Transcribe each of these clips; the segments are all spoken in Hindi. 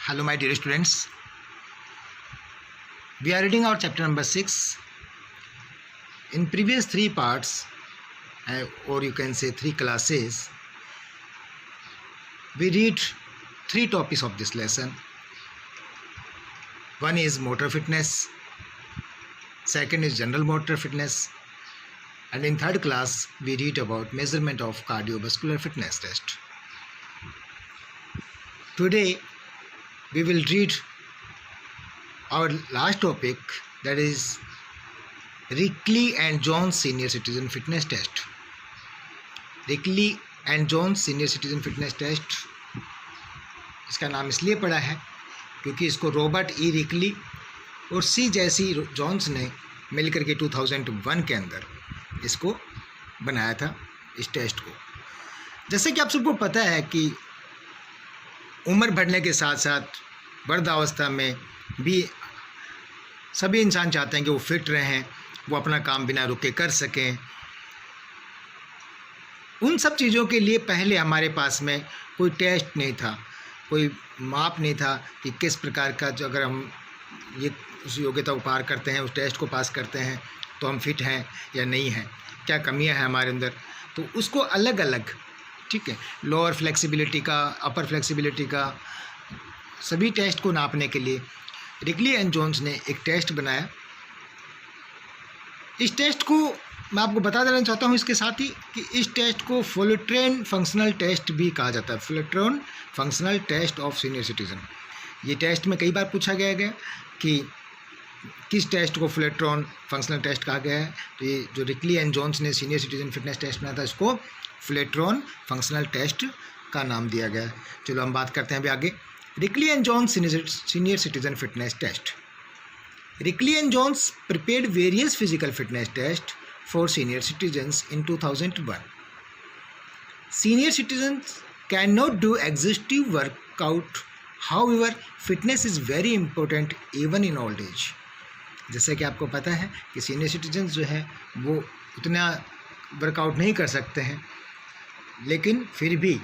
Hello my dear students, we are reading our chapter number 6. In previous 3 parts or you can say 3 classes, we read 3 topics of this lesson. One is motor fitness, second is general motor fitness, and in 3rd class we read about measurement of cardiovascular fitness test. Today we will read our last topic, that is Rickley and Jones Senior Citizen Fitness Test. Rickley and Jones Senior Citizen Fitness Test, इसका नाम इसलिए पड़ा है क्योंकि इसको रॉबर्ट ई रिकली और सी जैसी जॉन्स ने मिलकर के 2001 के अंदर इसको बनाया था, इस टेस्ट को। जैसे कि आप सबको पता है कि उम्र बढ़ने के साथ साथ वृद्धावस्था में भी सभी इंसान चाहते हैं कि वो फिट रहें, वो अपना काम बिना रुके कर सकें। उन सब चीज़ों के लिए पहले हमारे पास में कोई टेस्ट नहीं था, कोई माप नहीं था कि किस प्रकार का, जो अगर हम ये उस योग्यता को पार करते हैं, उस टेस्ट को पास करते हैं तो हम फिट हैं या नहीं हैं, क्या कमियां हैं हमारे अंदर। तो उसको अलग अलग, ठीक है, लोअर फ्लेक्सिबिलिटी का, अपर फ्लेक्सिबिलिटी का, सभी टेस्ट को नापने के लिए रिकली एंड जोन्स ने एक टेस्ट बनाया। इस टेस्ट को मैं आपको बता देना चाहता हूँ इसके साथ ही कि इस टेस्ट को फुलट्रेन फंक्शनल टेस्ट भी कहा जाता है, Fullerton functional test of senior citizen. ये टेस्ट में कई बार पूछा गया कि किस टेस्ट को फुलट्रेन फंक्शनल टेस्ट कहा गया है। तो ये जो रिकली एंड जोन्स ने सीनियर सिटीजन फिटनेस टेस्ट बनाया था, इसको फुलट्रेन फंक्शनल टेस्ट का नाम दिया गया है। चलो हम बात करते हैं अभी आगे। Rikli and Jones senior citizen fitness test. Rickley and Jones prepared various physical fitness tests for senior citizens in 2001. Senior citizens cannot do exhaustive workout, however, fitness is very important even in old age. जैसे कि आपको पता है कि सीनियर सिटीजन्स जो है वो उतना वर्कआउट नहीं कर सकते हैं, लेकिन फिर भी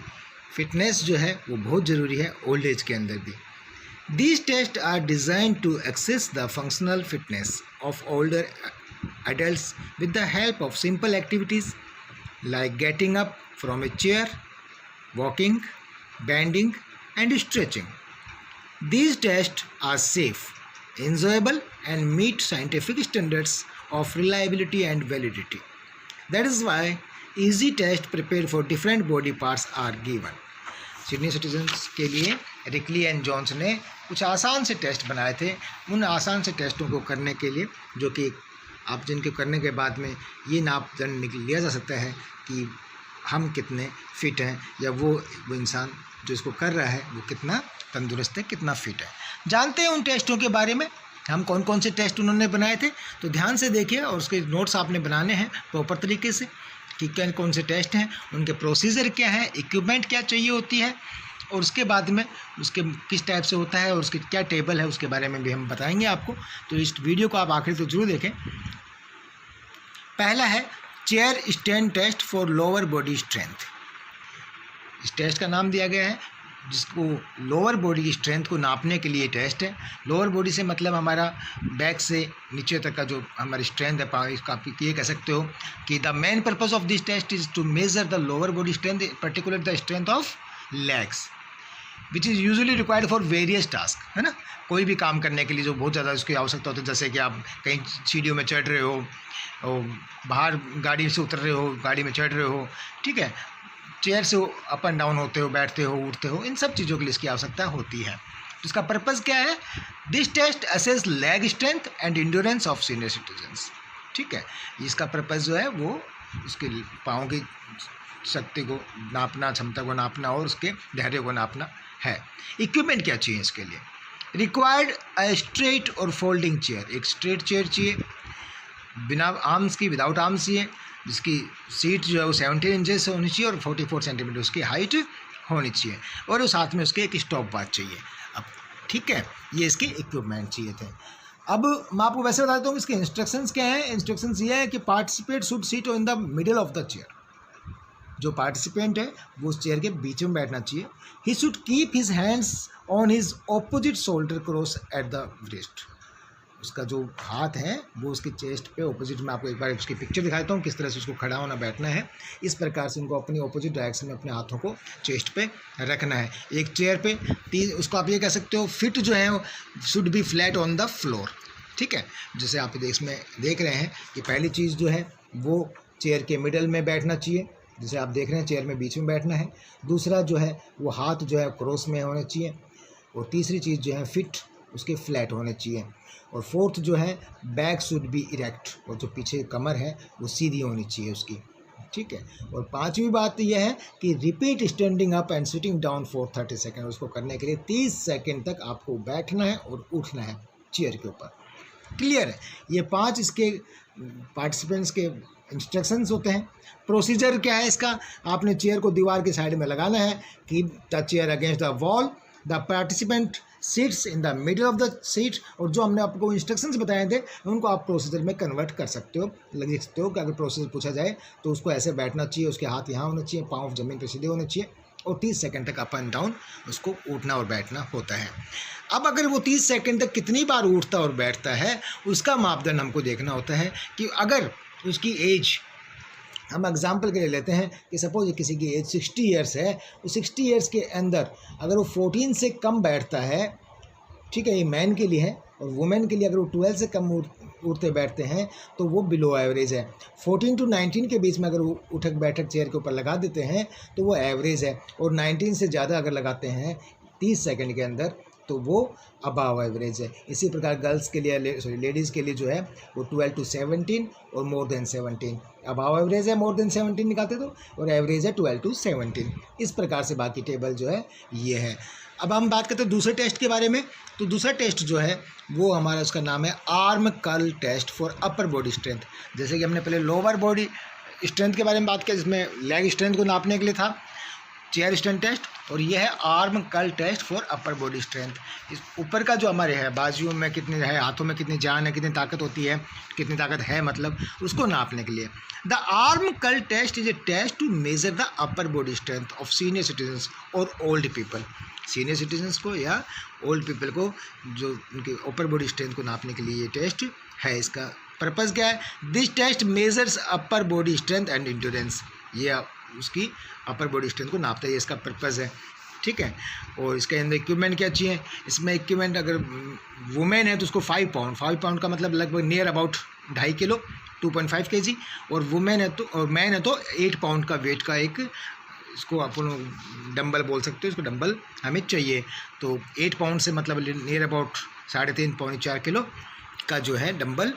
फिटनेस जो है वो बहुत ज़रूरी है ओल्ड एज के अंदर भी। These tests are designed to assess the functional fitness of older adults with the help of simple activities like getting up from a chair, walking, bending, and stretching. These tests are safe, enjoyable, and meet scientific standards of reliability and validity. That is why easy tests prepared for different body parts are given. Senior citizens के लिए रिकली एंड जॉन्स ने कुछ आसान से टेस्ट बनाए थे। उन आसान से टेस्टों को करने के लिए, जो कि आप जिनके करने के बाद में ये नापदंड लिया जा सकता है कि हम कितने फिट हैं, या वो इंसान जो इसको कर रहा है वो कितना तंदुरुस्त है, कितना फिट है। जानते हैं उन टेस्टों के बारे में, हम कौन कौन से टेस्ट उन्होंने बनाए थे। तो ध्यान से देखिए और उसके नोट्स आपने बनाने हैं प्रॉपर तरीके से कि क्या कौन से टेस्ट हैं, उनके प्रोसीजर क्या है, इक्विपमेंट क्या चाहिए होती है, और उसके बाद में उसके किस टाइप से होता है और उसके क्या टेबल है, उसके बारे में भी हम बताएंगे आपको। तो इस वीडियो को आप आखिर तक जरूर देखें। पहला है chair stand test for lower body strength. इस टेस्ट का नाम दिया गया है, जिसको लोअर बॉडी की स्ट्रेंथ को नापने के लिए टेस्ट है। लोअर बॉडी से मतलब हमारा बैक से नीचे तक का जो हमारी स्ट्रेंथ है, इसका आप ये कह सकते हो कि the main purpose of this test is to measure the lower body strength, particular the strength of legs which is usually required for various task, है ना। कोई भी काम करने के लिए जो बहुत ज़्यादा उसकी आवश्यकता होती है, जैसे कि आप कहीं सीढ़ियों में चढ़ रहे हो, बाहर गाड़ी से उतर रहे हो, गाड़ी में चढ़ रहे हो, ठीक है, चेयर से अप एंड डाउन होते हो, बैठते हो, उठते हो, इन सब चीज़ों के लिए इसकी आवश्यकता होती है। तो इसका पर्पज़ क्या है? This test assess leg strength and endurance of senior citizens, ठीक है। इसका पर्पज़ जो है वो उसके पाँव की शक्ति को नापना, क्षमता को नापना और उसके धैर्य को नापना है। इक्विपमेंट क्या चाहिए इसके लिए? रिक्वायर्ड अ स्ट्रेट और फोल्डिंग चेयर, एक स्ट्रेट चेयर चाहिए, बिना आर्म्स की, विदाउट आर्म्स चाहिए, जिसकी सीट जो है वो 17 इंचेस होनी चाहिए और 44 सेंटीमीटर उसकी हाइट होनी चाहिए, और उस साथ में उसके एक स्टॉप वॉच चाहिए। अब ठीक है, ये इसके इक्विपमेंट चाहिए थे। अब मैं आपको वैसे बता देता हूँ इसके इंस्ट्रक्शंस क्या हैं। इंस्ट्रक्शंस ये है कि participate should sit in the middle of the chair, जो पार्टिसिपेंट है वो उस चेयर के बीच में बैठना चाहिए। He should keep his hands on his opposite shoulder cross at the breast. उसका जो हाथ है वो उसके चेस्ट पे ऑपोजिट में, आपको एक बार उसकी पिक्चर दिखाता हूँ किस तरह से उसको खड़ा होना बैठना है। इस प्रकार से उनको अपनी ऑपोजिट डायरेक्शन में अपने हाथों को चेस्ट पे रखना है। एक चेयर पे उसको आप ये कह सकते हो फिट जो है should be flat on the floor, ठीक है। जैसे आप इसमें देख रहे हैं कि पहली चीज़ जो है वो चेयर के मिडल में बैठना चाहिए, जैसे आप देख रहे हैं चेयर में बीच में बैठना है। दूसरा जो है वो हाथ जो है क्रॉस में होने चाहिए। और तीसरी चीज़ जो है फिट उसके फ्लैट होने चाहिए। और फोर्थ जो है बैक शुड बी इरेक्ट, और जो पीछे कमर है वो सीधी होनी चाहिए उसकी, ठीक है। और पांचवी बात यह है कि repeat standing up and sitting down for 30 second. उसको करने के लिए 30 सेकेंड तक आपको बैठना है और उठना है चेयर के ऊपर। क्लियर है? ये 5 इसके पार्टिसिपेंट्स के इंस्ट्रक्शंस होते हैं। प्रोसीजर क्या है इसका? आपने चेयर को दीवार के साइड में लगाना है, keep the chair against the wall, the participant seats in the middle of the seat. और जो हमने आपको इंस्ट्रक्शंस बताए थे उनको आप प्रोसीजर में कन्वर्ट कर सकते हो, लिख सकते हो कि अगर प्रोसीजर पूछा जाए तो उसको ऐसे बैठना चाहिए, उसके हाथ यहाँ होने चाहिए, पाँव जमीन पर सीधे होने चाहिए, और 30 सेकंड तक अप एंड डाउन उसको उठना और बैठना होता है। अब अगर वो 30 सेकंड तक कितनी बार उठता और बैठता है उसका मापदंड हमको देखना होता है कि अगर उसकी एज, हम एग्जाम्पल के लिए लेते हैं कि सपोज किसी की एज 60 ईयर्स है, तो 60 ईयर्स के अंदर अगर वो 14 से कम बैठता है, ठीक है, ये मैन के लिए है, और वुमेन के लिए अगर वो 12 से कम उठते बैठते हैं तो वो बिलो एवरेज है। 14 to 19 के बीच में अगर वो उठक बैठक चेयर के ऊपर लगा देते हैं तो वो एवरेज है, और 19 से ज़्यादा अगर लगाते हैं 30 सेकंड के अंदर तो वो अबाव एवरेज है। इसी प्रकार गर्ल्स के लिए, लेडीज़ के लिए जो है वो 12 to 17 और मोर देन 17। अबाव एवरेज है मोर देन 17 निकालते तो, और एवरेज है 12 to 17। इस प्रकार से बाकी टेबल जो है ये है। अब हम बात करते हैं दूसरे टेस्ट के बारे में। तो दूसरा टेस्ट जो है वो हमारा, उसका नाम है arm curl test for upper body strength. जैसे कि हमने पहले लोअर बॉडी स्ट्रेंथ के बारे में बात किया जिसमें लेग स्ट्रेंथ को नापने के लिए था चेयर स्ट्रेंथ टेस्ट, और यह है arm curl test for upper body strength. इस ऊपर का जो हमारे है बाजुओं में कितनी है, हाथों में कितनी जान है, कितनी ताकत होती है, कितनी ताकत है मतलब, उसको नापने के लिए। The arm curl test is a test to measure the upper body strength of senior citizens और ओल्ड पीपल। सीनियर सिटीजन्स को या ओल्ड पीपल को जो उनके अपर बॉडी स्ट्रेंथ को नापने के लिए ये टेस्ट है। इसका पर्पज़ क्या है? This test measures upper body strength and endurance. ये उसकी अपर बॉडी स्ट्रेंथ को नापता है, ये इसका पर्पज़ है, ठीक है। और इसके अंदर इक्विपमेंट क्या चाहिए? इसमें इक्विपमेंट अगर वुमेन है तो उसको 5 पाउंड का मतलब लगभग नियर अबाउट 2.5 किलो 2.5 kg, और वुमेन है तो, और मैन है तो 8 पाउंड का वेट का एक, इसको अपन डंबल बोल सकते हो, इसको डंबल हमें चाहिए। तो 8 पाउंड से मतलब नियर अबाउट 3.5 पौने 4 किलो का जो है डंबल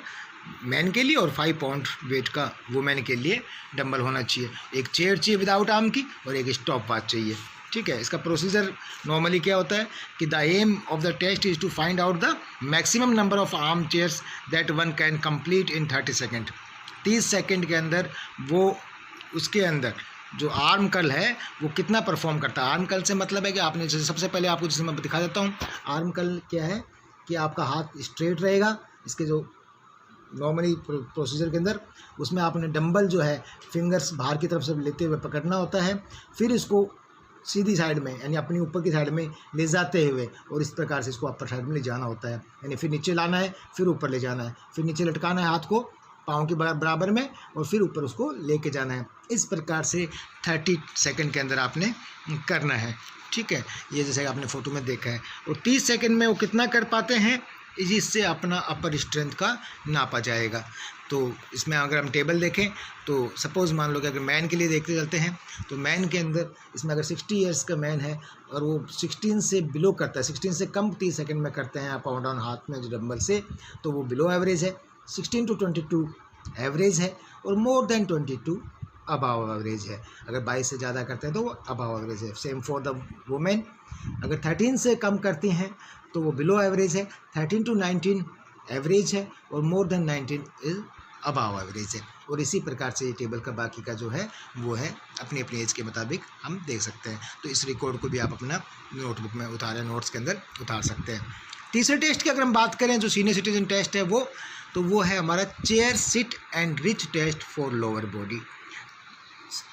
मैन के लिए, और 5 पाउंड वेट का वुमेन के लिए डंबल होना चाहिए। एक चेयर चाहिए विदाउट आर्म की, और एक स्टॉप वॉच चाहिए, ठीक है। इसका प्रोसीजर नॉर्मली क्या होता है कि the aim of the test is to find out the maximum number of arm chairs that one can complete in 30 second. 30 second के अंदर वो उसके अंदर जो आर्म कर्ल है वो कितना परफॉर्म करता है। आर्म कर्ल से मतलब है कि आपने, जैसे सबसे पहले आपको जैसे मैं दिखा देता हूँ, आर्म कर्ल क्या है कि आपका हाथ स्ट्रेट रहेगा, इसके जो नॉर्मली प्रोसीजर के अंदर उसमें आपने डंबल जो है फिंगर्स बाहर की तरफ से लेते हुए पकड़ना होता है, फिर इसको सीधी साइड में यानी अपनी ऊपर की साइड में ले जाते हुए, और इस प्रकार से इसको अपर साइड में ले जाना होता है, यानी फिर नीचे लाना है, फिर ऊपर ले जाना है, फिर नीचे लटकाना है हाथ को पाँव के बराबर में, और फिर ऊपर उसको लेके जाना है। इस प्रकार से 30 सेकंड के अंदर आपने करना है, ठीक है। ये जैसे आपने फ़ोटो में देखा है। और 30 सेकंड में वो कितना कर पाते हैं इससे अपना अपर स्ट्रेंथ का नापा जाएगा। तो इसमें अगर हम टेबल देखें तो सपोज़ मान लो कि अगर मैन के लिए देखते चलते हैं तो मैन के अंदर इसमें अगर 60 ईयर्स का मैन है और वो 16 से बिलो करता है, 16 से कम 30 सेकंड में करते हैं अप और डाउन हाथ में जो डंबल से, तो वो बिलो एवरेज है। 16 to 22 एवरेज है, और मोर देन 22 अबाव एवरेज है। अगर 22 से ज़्यादा करते हैं तो वो अबाव एवरेज है। सेम फॉर द वुमेन, अगर 13 से कम करती हैं तो वो बिलो एवरेज है। 13 to 19 एवरेज है, और more than 19 is above average है। और इसी प्रकार से ये टेबल का बाकी का जो है वो है अपनी अपनी एज के मुताबिक हम देख सकते हैं। तो इस रिकॉर्ड को भी आप अपना नोटबुक में उतारें, नोट्स के अंदर उतार सकते हैं। तीसरे टेस्ट की अगर हम बात करें जो सीनियर सिटीजन टेस्ट है वो है हमारा chair sit and reach test for lower body.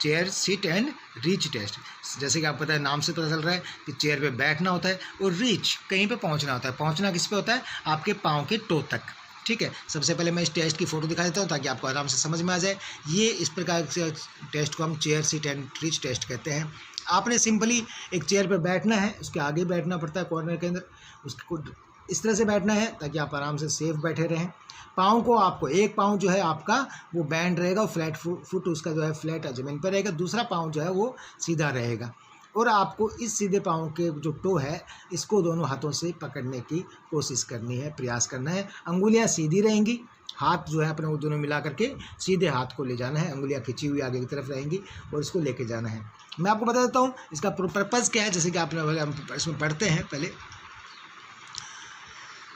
Chair seat and reach test. जैसे कि आप पता है, नाम से पता चल रहा है कि चेयर पे बैठना होता है और रीच कहीं पे पहुंचना होता है। पहुंचना किस पे होता है? आपके पाँव के टो तक। ठीक है, सबसे पहले मैं इस टेस्ट की फ़ोटो दिखा देता हूँ ताकि आपको आराम से समझ में आ जाए। ये इस प्रकार से टेस्ट को हम chair seat and reach test कहते हैं। आपने सिंपली एक चेयर पर बैठना है, उसके आगे बैठना पड़ता है कॉर्नर के अंदर, उसको इस तरह से बैठना है ताकि आप आराम से सेफ बैठे रहें। पाँव को आपको, एक पाँव जो है आपका वो बैंड रहेगा, फ्लैट फुट उसका जो है फ्लैट ज़मीन पर रहेगा, दूसरा पाँव जो है वो सीधा रहेगा। और आपको इस सीधे पाँव के जो टो है इसको दोनों हाथों से पकड़ने की कोशिश करनी है, प्रयास करना है। अंगुलियां सीधी रहेंगी, हाथ जो है अपने वो दोनों मिला करके सीधे हाथ को ले जाना है, अंगुलियां खिंची हुई आगे की तरफ रहेंगी और इसको लेके जाना है। मैं आपको बता देता हूँ इसका पर्पज़ क्या है, जैसे कि आपने इसमें पढ़ते हैं पहले।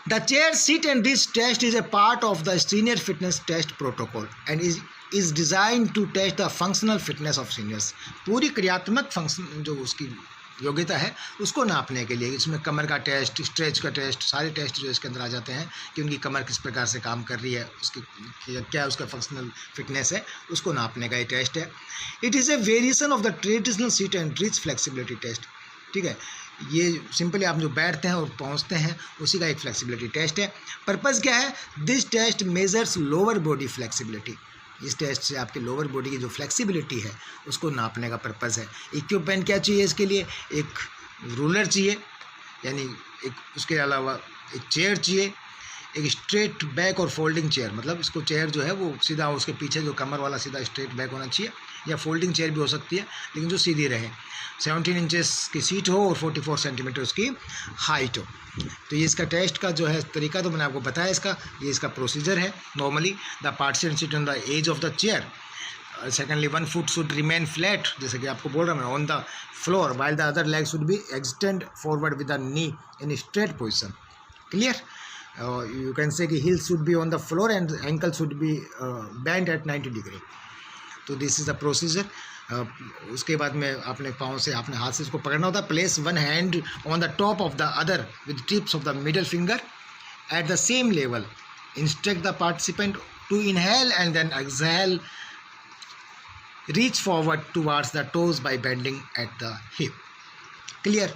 The chair sit and reach test is a part of the senior fitness test protocol and is designed to test the functional fitness of seniors। पूरी क्रियात्मक फंक्शन जो उसकी योग्यता है उसको नापने के लिए इसमें कमर का टेस्ट, स्ट्रेच का टेस्ट, सारे टेस्ट जो इसके अंदर आ जाते हैं कि उनकी कमर किस प्रकार से काम कर रही है, उसकी क्या उसका फंक्शनल फिटनेस है, उसको नापने का ये टेस्ट है। It is a variation of the traditional seat and reach flexibility test. ठीक है, ये सिंपली आप जो बैठते हैं और पहुंचते हैं उसी का एक फ्लेक्सिबिलिटी टेस्ट है। पर्पज़ क्या है? This test measures lower body flexibility. इस टेस्ट से आपके लोअर बॉडी की जो फ्लेक्सिबिलिटी है उसको नापने का पर्पज़ है। इक्विपमेंट क्या चाहिए इसके लिए? एक रूलर चाहिए, यानी एक, उसके अलावा एक चेयर चाहिए, एक स्ट्रेट बैक और फोल्डिंग चेयर, मतलब इसको चेयर जो है वो सीधा, उसके पीछे जो कमर वाला सीधा स्ट्रेट बैक होना चाहिए, या फोल्डिंग चेयर भी हो सकती है लेकिन जो सीधी रहे। 17 इंचेस की सीट हो और 44 सेंटीमीटर उसकी हाइट हो। तो ये इसका टेस्ट का जो है तरीका तो मैंने आपको बताया, ये इसका प्रोसीजर है। Normally the participant sit on the edge of the chair. Secondly, one foot should remain flat, जैसे कि आपको बोल रहा हूँ मैं, on the floor, while the other leg should be extend forward with the knee in straight position. Clear? You can say कि heels should be on the floor and ankle should be bent at 90 degree। तो दिस इज़ द प्रोसीजर। उसके बाद में अपने पाँव से, अपने हाथ से इसको पकड़ना होता है। Place one hand on the top of the other with tips of the middle finger at the same level. Instruct the participant to inhale and then exhale. Reach forward towards the toes by bending at the hip. Clear?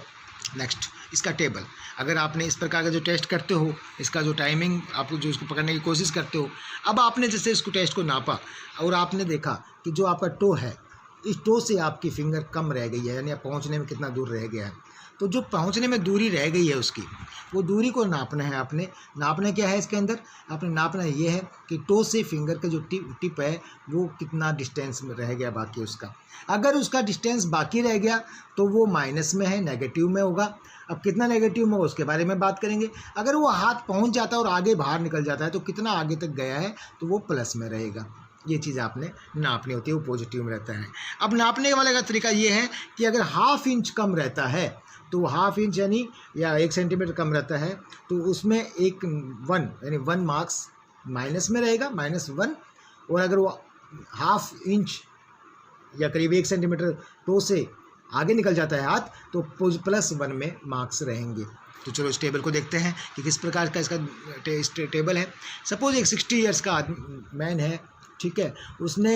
Next, इसका टेबल। अगर आपने इस प्रकार का जो टेस्ट करते हो, इसका जो टाइमिंग आप जो इसको पकड़ने की कोशिश करते हो, अब आपने जैसे इसको टेस्ट को नापा और आपने देखा कि जो आपका टो है, इस टो से आपकी फिंगर कम रह गई है, यानी आप पहुंचने में कितना दूर रह गया है। तो जो पहुंचने में दूरी रह गई है उसकी, वो दूरी को नापना है आपने। नापना क्या है इसके अंदर? आपने नापना ये है कि टो से फिंगर का जो टिप है वो कितना डिस्टेंस में रह गया बाकी उसका। अगर उसका डिस्टेंस बाकी रह गया तो वो माइनस में है, नेगेटिव में होगा। अब कितना नेगेटिव में होगा उसके बारे में बात करेंगे। अगर वो हाथ पहुंच जाता है और आगे बाहर निकल जाता है तो कितना आगे तक गया है, तो वो प्लस में रहेगा। ये चीज़ आपने नापनी होती है, वो पॉजिटिव में रहता है। अब नापने वाले का तरीका ये है कि अगर हाफ इंच कम रहता है तो हाफ इंच यानी या 1 सेंटीमीटर कम रहता है तो उसमें एक 1 यानी 1 मार्क्स माइनस में रहेगा, -1। और अगर वो हाफ इंच या करीब 1 सेंटीमीटर टो से आगे निकल जाता है हाथ तो +1 में मार्क्स रहेंगे। तो चलो इस टेबल को देखते हैं कि किस प्रकार का इसका टेबल है। सपोज एक 60 ईयर्स का मैन है, ठीक है, उसने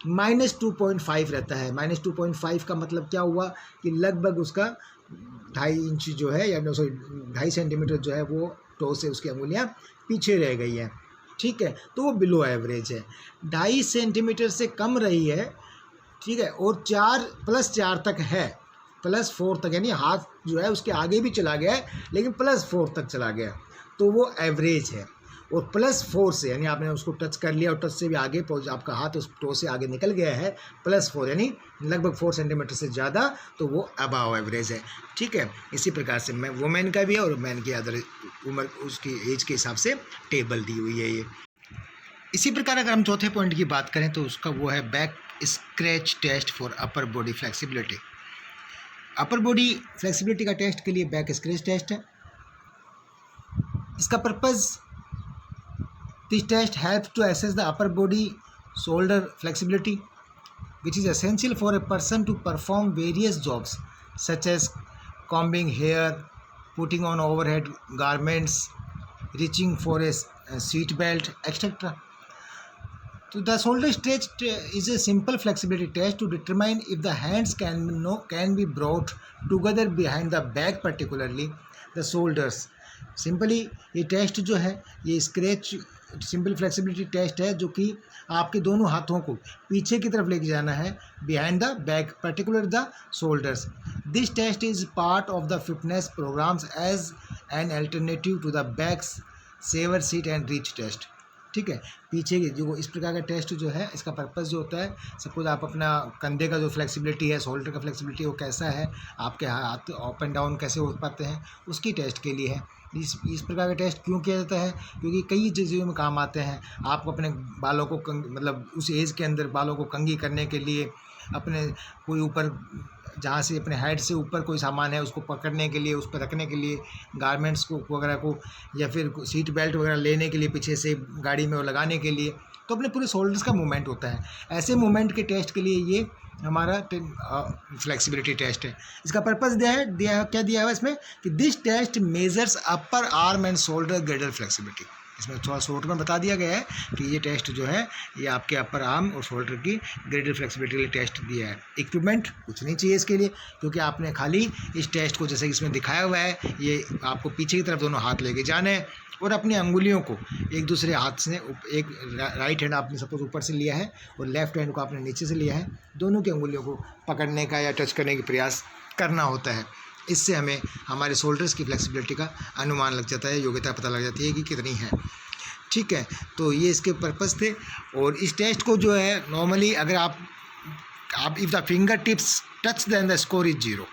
-2.5 रहता है। -2.5 का मतलब क्या हुआ कि लगभग उसका 2.5 इंच जो है, या 2.5 सेंटीमीटर जो है वो टो से उसकी अंगुलियां पीछे रह गई हैं। ठीक है, तो वो बिलो एवरेज है। 2.5 सेंटीमीटर से कम रही है, ठीक है, और 4+4 तक है, +4 तक, यानी हाथ जो है उसके आगे भी चला गया है लेकिन +4 तक चला गया, तो वो एवरेज है। और +4 से यानी आपने उसको टच कर लिया और टच से भी आगे आपका हाथ उस टो से आगे निकल गया है, +4 यानी लगभग 4 सेंटीमीटर से ज़्यादा, तो वो अबाव एवरेज है। ठीक है, इसी प्रकार से वुमेन का भी है और मैन की अदर उम्र उसकी एज के हिसाब से टेबल दी हुई है ये। इसी प्रकार अगर हम चौथे पॉइंट की बात करें तो उसका वो है back scratch test for upper body flexibility. Upper body flexibility का टेस्ट के लिए बैक स्क्रैच टेस्ट है। इसका purpose, this test help to assess the upper body shoulder flexibility which is essential for a person to perform various jobs such as combing hair, putting on overhead garments, reaching for a seat belt, etc. तो the shoulder test is a simple flexibility test to determine if the hands can be brought together behind the back, particularly the shoulders. Simply ये टेस्ट जो है ये स्क्रैच सिंपल फ्लेक्सिबिलिटी टेस्ट है, जो कि आपके दोनों हाथों को पीछे की तरफ लेके जाना है behind the back, particular the shoulders. This test is part of the fitness programs as an alternative to the back saver seat and reach test. ठीक है, पीछे की जो इस प्रकार का टेस्ट जो है इसका पर्पस जो होता है, सपोज आप अपना कंधे का जो फ्लेक्सिबिलिटी है, शोल्डर का फ्लेक्सिबिलिटी वो कैसा है, आपके हाथ अप एंड डाउन कैसे हो पाते हैं, उसकी टेस्ट के लिए है। इस प्रकार का टेस्ट क्यों किया जाता है? क्योंकि कई चीज़ों में काम आते हैं। आपको अपने बालों को मतलब उस एज के अंदर बालों को कंघी करने के लिए, अपने कोई ऊपर जहाँ से अपने हेड से ऊपर कोई सामान है उसको पकड़ने के लिए, उस पर रखने के लिए, गारमेंट्स को वगैरह को, या फिर सीट बेल्ट वगैरह लेने के लिए पीछे से गाड़ी में वो लगाने के लिए, तो अपने पूरे शोल्डर्स का मूवमेंट होता है। ऐसे मूवमेंट के टेस्ट के लिए ये हमारा फ्लेक्सिबिलिटी टेस्ट है। इसका पर्पस क्या दिया है इसमें कि this test measures upper arm and shoulder girdle flexibility. इसमें थोड़ा शॉर्ट में बता दिया गया है कि ये टेस्ट जो है ये आपके अपर आर्म और शोल्डर की ग्रेडल फ्लेक्सिबिलिटी के लिए टेस्ट दिया है। इक्विपमेंट कुछ नहीं चाहिए इसके लिए, क्योंकि आपने खाली इस टेस्ट को जैसे इसमें दिखाया हुआ है, ये आपको पीछे की तरफ दोनों हाथ लेके जाने हैं और अपनी अंगुलियों को एक दूसरे हाथ से, एक राइट हैंड आपने सपोज ऊपर से लिया है और लेफ्ट हैंड को आपने नीचे से लिया है, दोनों की अंगुलियों को पकड़ने का या टच करने का प्रयास करना होता है। इससे हमें हमारे शोल्डर्स की फ्लेक्सिबिलिटी का अनुमान लग जाता है, योग्यता पता लग जाती है कि कितनी है। ठीक है, तो ये इसके पर्पस थे। और इस टेस्ट को जो है नॉर्मली अगर आप if the finger tips touch then the score is 0।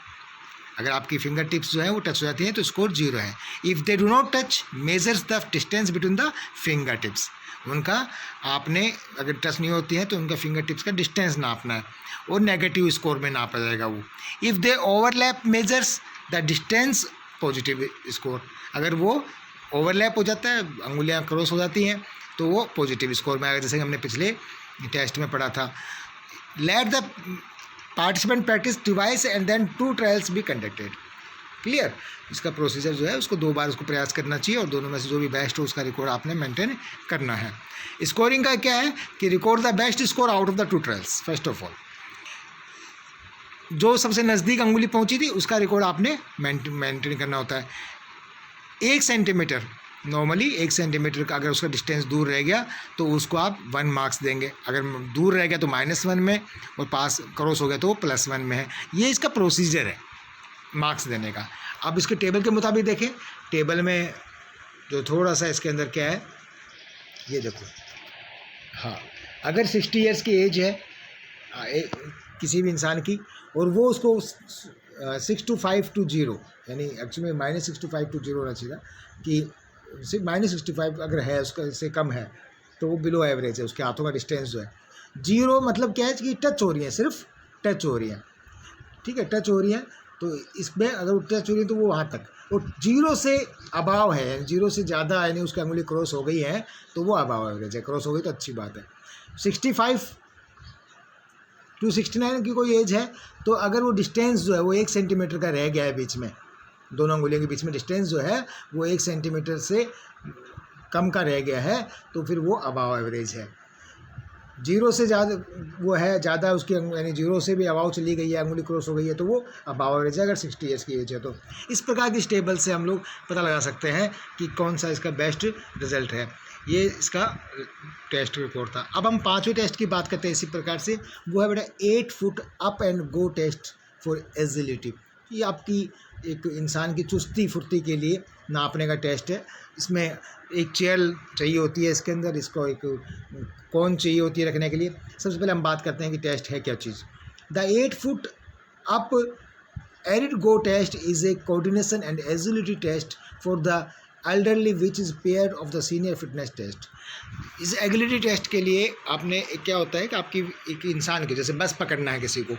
अगर आपकी फिंगर टिप्स जो है वो टच हो जाती हैं तो स्कोर 0 है। If they do not touch measures the distance between the finger tips. उनका आपने अगर टच नहीं होती हैं तो उनका फिंगर टिप्स का डिस्टेंस नापना है और नेगेटिव स्कोर में नापा जाएगा वो। If they overlap measures the distance positive score. अगर वो ओवरलैप हो जाता है, अंगुलियां क्रॉस हो जाती हैं, तो वो पॉजिटिव स्कोर में आएगा, जैसे हमने पिछले टेस्ट में पढ़ा था। Let the participant practice device and then 2 trials be conducted. Clear? इसका प्रोसीजर जो है उसको 2 बार उसको प्रयास करना चाहिए और दोनों में से जो भी बेस्ट हो उसका रिकॉर्ड आपने मेंटेन करना है। स्कोरिंग का क्या है कि record the best score out of the 2 trials. First of all जो सबसे नज़दीक अंगुली पहुंची थी उसका रिकॉर्ड आपने मेंटेन करना होता है। 1 सेंटीमीटर, नॉर्मली 1 सेंटीमीटर का अगर उसका डिस्टेंस दूर रह गया तो उसको आप 1 मार्क्स देंगे। अगर दूर रह गया तो -1 में, और पास क्रॉस हो गया तो +1 में है। ये इसका प्रोसीजर है मार्क्स देने का। अब इसके टेबल के मुताबिक देखें, टेबल में जो थोड़ा सा इसके अंदर क्या है ये देखो। हाँ, अगर 60 ईयर्स की एज है किसी भी इंसान की और वो उसको 625 to 0, यानी एक्चुअली -625 to 0 होना चाहिए कि -65 अगर है उसका इससे कम है तो वो बिलो एवरेज है। उसके हाथों का डिस्टेंस जो है 0 मतलब क्या है कि टच हो रही है, सिर्फ टच हो रही है। ठीक है, टच हो रही है तो इसमें अगर टच हो रही है तो वो वहाँ तक, और 0 से अबाव है, 0 से ज़्यादा यानी उसकी अंगुली क्रॉस हो गई है तो वो अबाव एवरेज है। क्रॉस हो गई तो अच्छी बात है। 65 to 69 की कोई एज है तो अगर वो डिस्टेंस जो है वो 1 सेंटीमीटर का रह गया है बीच में, दोनों अंगुलियों के बीच में डिस्टेंस जो है वो 1 सेंटीमीटर से कम का रह गया है तो फिर वो अबाव एवरेज है। 0 से ज़्यादा वो है, ज़्यादा उसकी यानी 0 से भी अबाव चली गई है, अंगुली क्रॉस हो गई है तो वो अबाव एवरेज है अगर 60 ईयर्स की एज है तो। इस प्रकार की इस टेबल से हम लोग पता लगा सकते हैं कि कौन सा इसका बेस्ट रिजल्ट है। ये इसका टेस्ट रिपोर्ट था। अब हम 5वें टेस्ट की बात करते हैं इसी प्रकार से, वो है बेटा 8 foot up and go test for agility. ये आपकी एक इंसान की चुस्ती फुर्ती के लिए नापने का टेस्ट है। इसमें एक चेयर चाहिए होती है इसके अंदर, इसको एक कौन चाहिए होती है रखने के लिए। सबसे पहले हम बात करते हैं कि टेस्ट है क्या चीज़। The 8 foot up and go test is a coordination and agility test for the elderly which is pair of the senior fitness test. इस एगिलिटी टेस्ट के लिए आपने क्या होता है कि आपकी एक इंसान की जैसे बस पकड़ना है किसी को,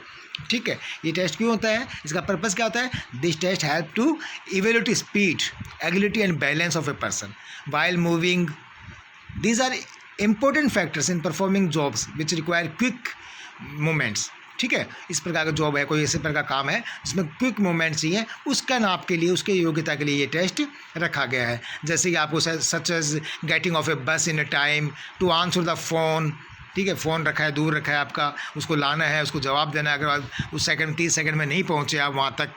ठीक है, ये टेस्ट क्यों होता है, इसका पर्पस क्या होता है? This test help to evaluate speed, agility and balance of a person while moving. These are important factors in performing jobs which require quick movements. ठीक है, इस प्रकार का जॉब है, कोई ऐसे प्रकार का काम है जिसमें क्विक मूवमेंट चाहिए, उसका नाप के लिए, उसके योग्यता के लिए ये टेस्ट रखा गया है। जैसे कि आपको such as getting off a bus in a time, to answer the phone, ठीक है, फ़ोन रखा है, दूर रखा है आपका, उसको लाना है, उसको जवाब देना है, अगर आप उस सेकंड 30 सेकंड में नहीं पहुँचे आप वहाँ तक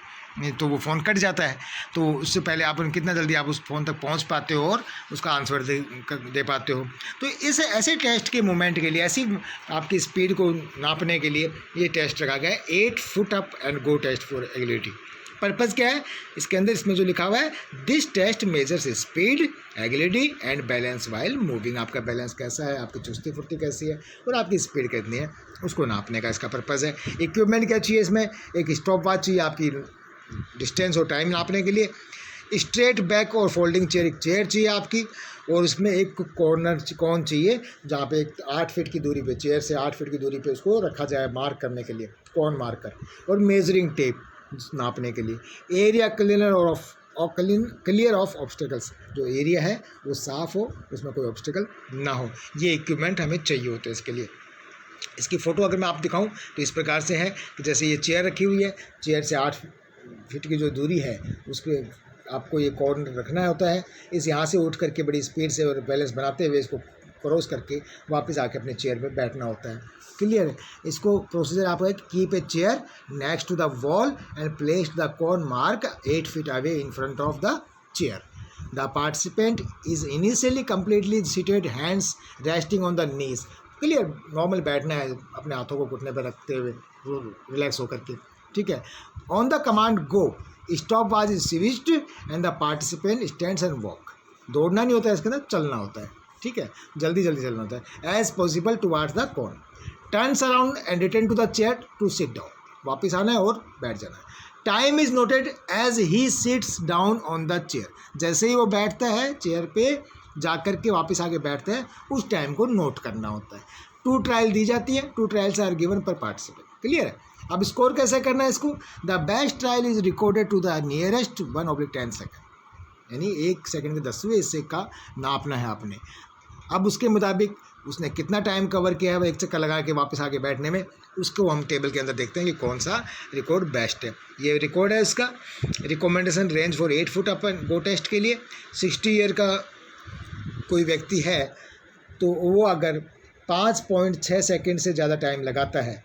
तो वो फ़ोन कट जाता है। तो उससे पहले आप कितना जल्दी आप उस फ़ोन तक पहुंच पाते हो और उसका आंसर दे पाते हो। तो इस ऐसे टेस्ट के मोमेंट के लिए, ऐसी आपकी स्पीड को नापने के लिए ये टेस्ट रखा गया है 8 foot up and go test for agility. Purpose क्या है इसके अंदर, इसमें जो लिखा हुआ है, this test measures speed, agility and balance while moving. आपका बैलेंस कैसा है, आपकी चुस्ती फुर्ती कैसी है और आपकी स्पीड कितनी है, उसको नापने का इसका पर्पज़ है। इक्विपमेंट क्या चाहिए इसमें, एक स्टॉप वॉच चाहिए आपकी डिस्टेंस और टाइम नापने के लिए, स्ट्रेट बैक और फोल्डिंग चेयर, एक चेयर चाहिए आपकी, और उसमें एक कौन चाहिए जहाँ पे एक 8 फीट की दूरी पे, चेयर से 8 फीट की दूरी पे उसको रखा जाए मार्क करने के लिए, कौन मार्कर, और मेजरिंग टेप नापने के लिए, एरिया क्लियर ऑफ ऑब्स्टिकल्स, जो एरिया है वो साफ़ हो, उसमें कोई ऑब्स्टिकल ना हो। ये इक्विपमेंट हमें चाहिए होते हैं इसके लिए। इसकी फ़ोटो अगर मैं आप दिखाऊं तो इस प्रकार से है कि जैसे ये चेयर रखी हुई है, चेयर से 8 फीट की जो दूरी है उसके आपको ये कॉर्नर रखना होता है। इस यहाँ से उठ करके बड़ी स्पीड से और बैलेंस बनाते हुए इसको क्रॉस करके वापस आके अपने चेयर पे बैठना होता है। क्लियर है। इसको प्रोसीजर आपको है, keep a chair next to the wall and place the cone mark 8 feet away in front of the chair. The participant is initially completely seated, hands resting on the knees. Clear, normal बैठना है अपने हाथों को घुटने पर रखते हुए रिलैक्स होकर के, ठीक है। On the command go, stop watch is switched and the participant stands and walk. दौड़ना नहीं होता है इसके अंदर, चलना होता है, ठीक है, जल्दी जल्दी चलना होता है। As possible towards the cone, turns around and return to the chair to sit down. वापिस आना है और बैठ जाना है। Time is noted as he sits down on the chair. जैसे ही वो बैठता है चेयर पे जाकर के वापस आके बैठते हैं, उस टाइम को नोट करना होता है। 2 ट्रायल दी जाती है, 2 trials are given per participant. Clear है। अब स्कोर कैसे करना है इसको, the best trial is recorded to the nearest 1/10 second, यानी 1 सेकेंड के 10वें हिस्से का नापना है आपने। अब उसके मुताबिक उसने कितना टाइम कवर किया है, वो 1 चक्कर लगा के वापस आके बैठने में, उसको हम टेबल के अंदर देखते हैं कि कौन सा रिकॉर्ड बेस्ट है। ये रिकॉर्ड है इसका। Recommendation range for 8 foot up go test के लिए 60 ईयर का कोई व्यक्ति है तो वो अगर 5.6 सेकेंड से ज़्यादा टाइम लगाता है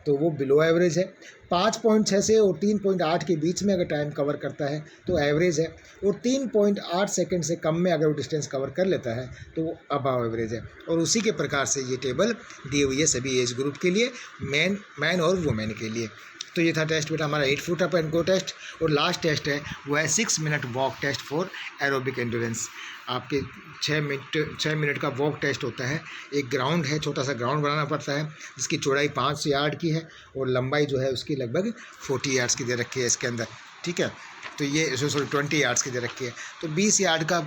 तो वो बिलो एवरेज है। 5.6 से और 3.8 के बीच में अगर टाइम कवर करता है तो एवरेज है, और 3.8 सेकंड से कम में अगर वो डिस्टेंस कवर कर लेता है तो वो अबव एवरेज है। और उसी के प्रकार से ये टेबल दी हुई है सभी एज ग्रुप के लिए, मैन और वुमेन के लिए। तो ये था टेस्ट बेटा हमारा 8 foot up and go test. और लास्ट टेस्ट है वो है 6 minute walk test for aerobic endurance. आपके 6 मिनट का वॉक टेस्ट होता है। एक ग्राउंड है, छोटा सा ग्राउंड बनाना पड़ता है जिसकी चौड़ाई 5 यार्ड की है और लंबाई जो है उसकी लगभग 40 यार्ड्स की दे रखी है इसके अंदर, ठीक है। तो ये 20 यार्ड्स की दे रखी है, तो 20 यार्ड का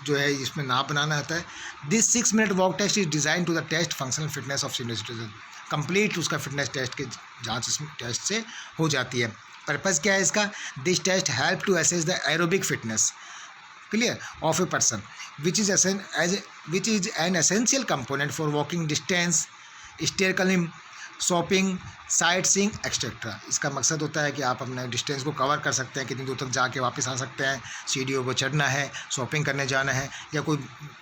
जो है इसमें नाप बनाना आता है। This 6 minute walk test is design to the test functional fitness of senior citizen. Complete उसका फिटनेस टेस्ट की जांच इस टेस्ट से हो जाती है। पर्पज़ क्या है इसका, this test help to assess the aerobic fitness clear of a person which is an essential component for walking distance, stair climb, shopping, sightseeing etcetera. इसका मकसद होता है कि आप अपने डिस्टेंस को कवर कर सकते हैं, कितनी दूर तक जाके वापस आ सकते हैं, सीढ़ियों को चढ़ना है, शॉपिंग करने जाना है या कोई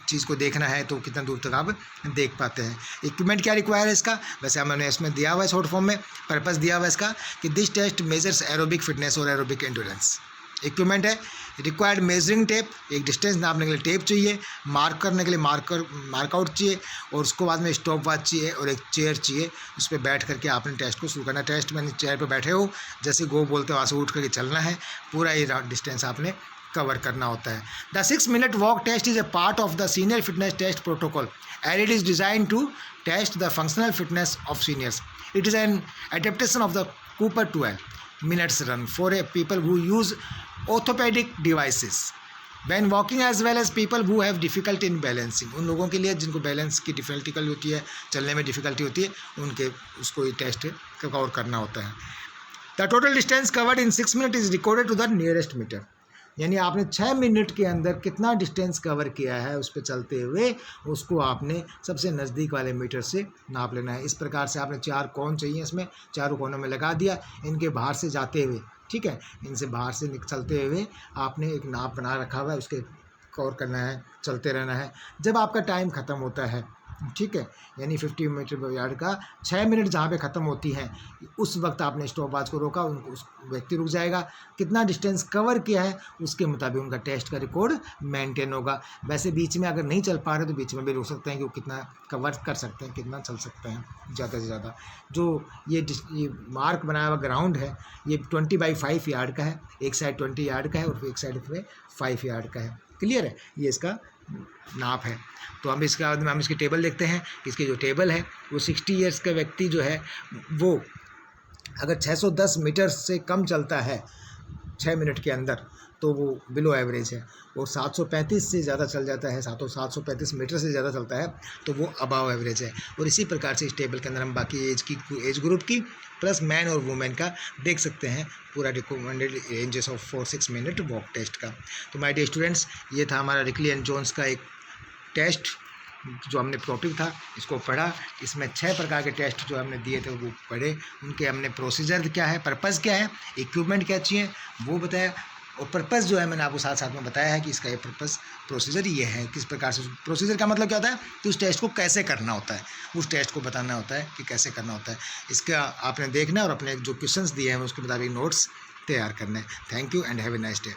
चीज़ को देखना है तो कितना दूर तक आप देख पाते हैं। इक्विपमेंट क्या रिक्वायर है इसका, वैसे हमने इसमें दिया हुआ है शॉर्ट फॉर्म में। पर्पज़ दिया हुआ है इसका कि this test measures aerobic fitness और एरोबिक एंड्योरेंस। इक्विपमेंट है रिक्वायर्ड मेजरिंग टेप, एक डिस्टेंस नापने के लिए टेप चाहिए, मार्क करने के लिए मार्कआउट चाहिए, और उसको बाद में स्टॉप वॉच चाहिए और एक चेयर चाहिए। उस पर बैठ करके आपने टेस्ट को शुरू करना। टेस्ट में चेयर पे बैठे हो, जैसे गो बोलते हो वहाँ से उठ करके चलना है, पूरा ये डिस्टेंस आपने कवर करना होता है। The 6 minute walk test is a part of the senior fitness test protocol and it is design to test the functional fitness of seniors. It is an adaptation of the Cooper 12 minutes run for a people who use orthopedic devices when walking as well as people who have difficulty in balancing। उन लोगों के लिए जिनको बैलेंस की डिफ़िकल्टी होती है, चलने में डिफ़िकल्टी होती है, उनके उसको ये टेस्ट कवर करना होता है। The total distance covered in 6 minute is recorded to the nearest metre. यानी आपने 6 मिनट के अंदर कितना डिस्टेंस कवर किया है उस पर चलते हुए, उसको आपने सबसे नज़दीक वाले मीटर से नाप लेना है। इस प्रकार से आपने 4 कोन चाहिए, इसमें चारों कोनों में लगा दिया, इनके बाहर से जाते हुए, ठीक है, इनसे बाहर से चलते हुए आपने एक नाप बना रखा हुआ है, उसके कवर करना है, चलते रहना है। जब आपका टाइम ख़त्म होता है ठीक है, यानी 50 मीटर पर यार्ड का 6 मिनट जहाँ पे ख़त्म होती हैं उस वक्त आपने स्टॉप वॉच को रोका, उस व्यक्ति रुक जाएगा, कितना डिस्टेंस कवर किया है उसके मुताबिक उनका टेस्ट का रिकॉर्ड मेंटेन होगा। वैसे बीच में अगर नहीं चल पा रहे तो बीच में भी रोक सकते हैं कि वो कितना कवर कर सकते हैं, कितना चल सकते हैं ज़्यादा से ज़्यादा। जो ये मार्क बनाया हुआ ग्राउंड है ये 20/5 यार्ड का है, एक साइड 20 यार्ड का है और एक साइड में 5 यार्ड का है। क्लियर है, ये इसका नाप है। तो हम इसकी टेबल देखते हैं। इसकी जो टेबल है वो 60 ईयर्स का व्यक्ति जो है वो अगर 610 मीटर से कम चलता है 6 मिनट के अंदर तो वो बिलो एवरेज है। वो 735 से ज़्यादा चल जाता है, 735 मीटर से ज़्यादा चलता है तो वो अबाव एवरेज है। और इसी प्रकार से इस टेबल के अंदर हम बाकी एज ग्रुप की प्लस मैन और वुमेन का देख सकते हैं पूरा recommended ranges of 4-6 minute walk test का। तो माय डियर स्टूडेंट्स, ये था हमारा रिकली एंड जोन्स का एक टेस्ट जो हमने टॉपिक था इसको पढ़ा। इसमें 6 प्रकार के टेस्ट जो हमने दिए थे वो पढ़े, उनके हमने प्रोसीजर क्या है, पर्पज़ क्या है, इक्विपमेंट क्या चाहिए वो बताया। और पर्पज़ जो है मैंने आपको साथ साथ में बताया है कि इसका ये पर्पज़ प्रोसीजर ये है, किस प्रकार से। प्रोसीजर का मतलब क्या होता है कि उस टेस्ट को कैसे करना होता है, उस टेस्ट को बताना होता है कि कैसे करना होता है। इसका आपने देखना है और अपने जो क्वेश्चंस दिए हैं उसके मुताबिक नोट्स तैयार करने हैं। Thank you and have a nice day.